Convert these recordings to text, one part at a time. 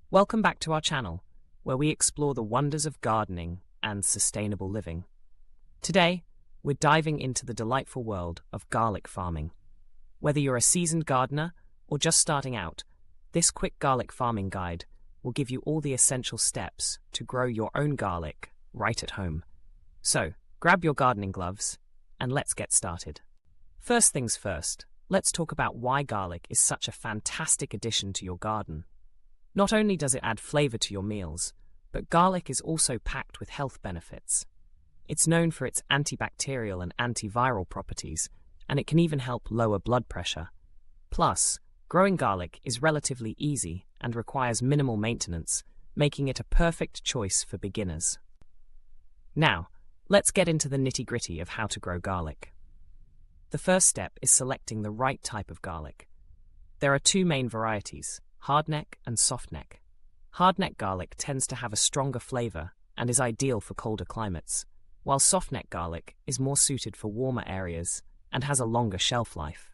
Welcome back to our channel, where we explore the wonders of gardening and sustainable living. Today, we're diving into the delightful world of garlic farming. Whether you're a seasoned gardener or just starting out, this quick garlic farming guide will give you all the essential steps to grow your own garlic right at home. So, grab your gardening gloves and let's get started. First things first, let's talk about why garlic is such a fantastic addition to your garden. Not only does it add flavor to your meals, but garlic is also packed with health benefits. It's known for its antibacterial and antiviral properties, and it can even help lower blood pressure. Plus, growing garlic is relatively easy and requires minimal maintenance, making it a perfect choice for beginners. Now, let's get into the nitty-gritty of how to grow garlic. The first step is selecting the right type of garlic. There are two main varieties, hardneck and softneck. Hardneck garlic tends to have a stronger flavor and is ideal for colder climates, while softneck garlic is more suited for warmer areas and has a longer shelf life.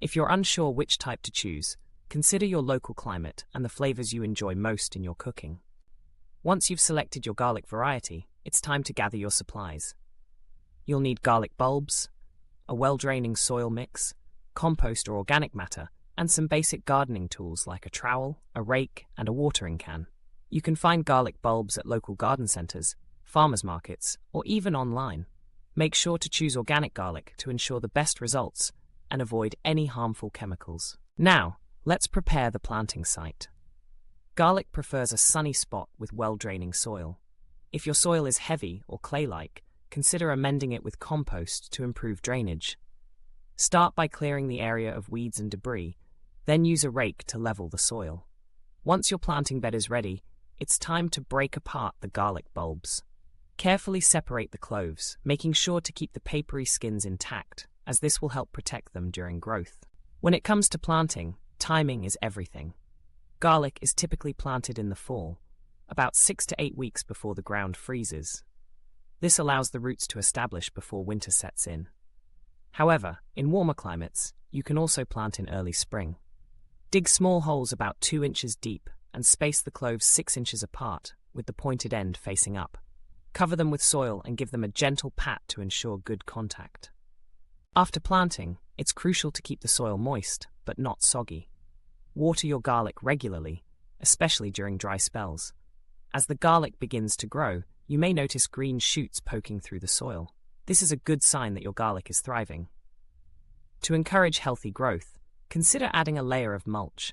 If you're unsure which type to choose, consider your local climate and the flavors you enjoy most in your cooking. Once you've selected your garlic variety, it's time to gather your supplies. You'll need garlic bulbs, a well-draining soil mix, compost or organic matter, and some basic gardening tools like a trowel, a rake, and a watering can. You can find garlic bulbs at local garden centers, farmers markets, or even online. Make sure to choose organic garlic to ensure the best results and avoid any harmful chemicals. Now, let's prepare the planting site. Garlic prefers a sunny spot with well-draining soil. If your soil is heavy or clay-like, consider amending it with compost to improve drainage. Start by clearing the area of weeds and debris, then use a rake to level the soil. Once your planting bed is ready, it's time to break apart the garlic bulbs. Carefully separate the cloves, making sure to keep the papery skins intact, as this will help protect them during growth. When it comes to planting, timing is everything. Garlic is typically planted in the fall, about 6 to 8 weeks before the ground freezes. This allows the roots to establish before winter sets in. However, in warmer climates, you can also plant in early spring. Dig small holes about 2 inches deep and space the cloves 6 inches apart, with the pointed end facing up. Cover them with soil and give them a gentle pat to ensure good contact. After planting, it's crucial to keep the soil moist, but not soggy. Water your garlic regularly, especially during dry spells. As the garlic begins to grow, you may notice green shoots poking through the soil. This is a good sign that your garlic is thriving. To encourage healthy growth, consider adding a layer of mulch.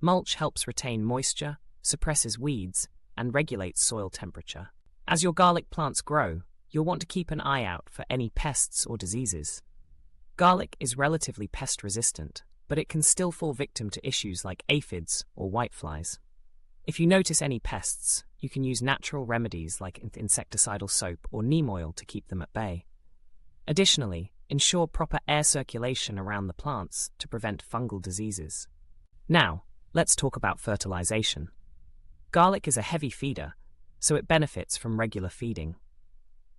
Mulch helps retain moisture, suppresses weeds, and regulates soil temperature. As your garlic plants grow, you'll want to keep an eye out for any pests or diseases. Garlic is relatively pest-resistant, but it can still fall victim to issues like aphids or whiteflies. If you notice any pests, you can use natural remedies like insecticidal soap or neem oil to keep them at bay. Additionally, ensure proper air circulation around the plants to prevent fungal diseases. Now, let's talk about fertilization. Garlic is a heavy feeder, so it benefits from regular feeding.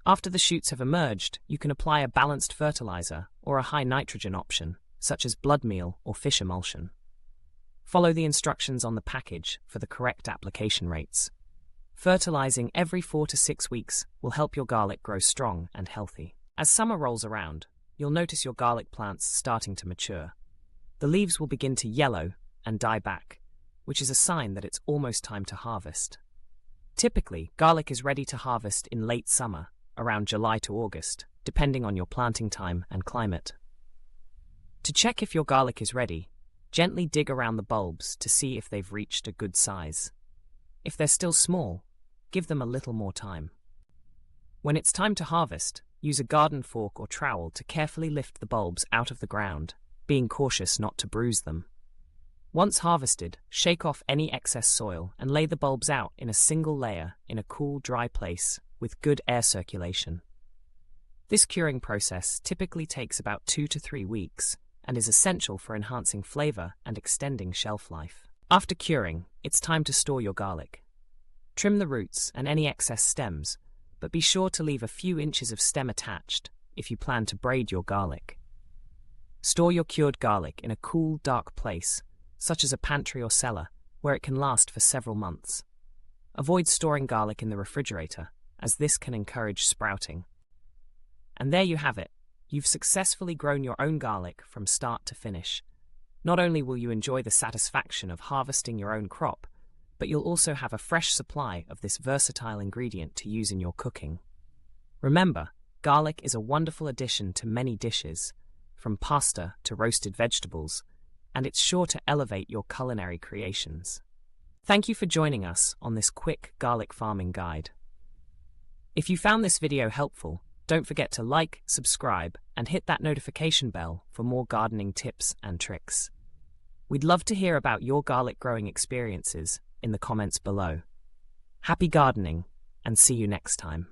After the shoots have emerged, you can apply a balanced fertilizer or a high nitrogen option, such as blood meal or fish emulsion. Follow the instructions on the package for the correct application rates. Fertilizing every 4 to 6 weeks will help your garlic grow strong and healthy. As summer rolls around, you'll notice your garlic plants starting to mature. The leaves will begin to yellow and die back, which is a sign that it's almost time to harvest. Typically, garlic is ready to harvest in late summer, around July to August, depending on your planting time and climate. To check if your garlic is ready, gently dig around the bulbs to see if they've reached a good size. If they're still small, give them a little more time. When it's time to harvest, use a garden fork or trowel to carefully lift the bulbs out of the ground, being cautious not to bruise them. Once harvested, shake off any excess soil and lay the bulbs out in a single layer in a cool, dry place with good air circulation. This curing process typically takes about 2 to 3 weeks and is essential for enhancing flavor and extending shelf life. After curing, it's time to store your garlic. Trim the roots and any excess stems, but be sure to leave a few inches of stem attached if you plan to braid your garlic. Store your cured garlic in a cool, dark place, such as a pantry or cellar, where it can last for several months. Avoid storing garlic in the refrigerator, as this can encourage sprouting. And there you have it. You've successfully grown your own garlic from start to finish. Not only will you enjoy the satisfaction of harvesting your own crop, but you'll also have a fresh supply of this versatile ingredient to use in your cooking. Remember, garlic is a wonderful addition to many dishes, from pasta to roasted vegetables, and it's sure to elevate your culinary creations. Thank you for joining us on this quick garlic farming guide. If you found this video helpful, don't forget to like, subscribe, and hit that notification bell for more gardening tips and tricks. We'd love to hear about your garlic growing experiences in the comments below. Happy gardening, and see you next time.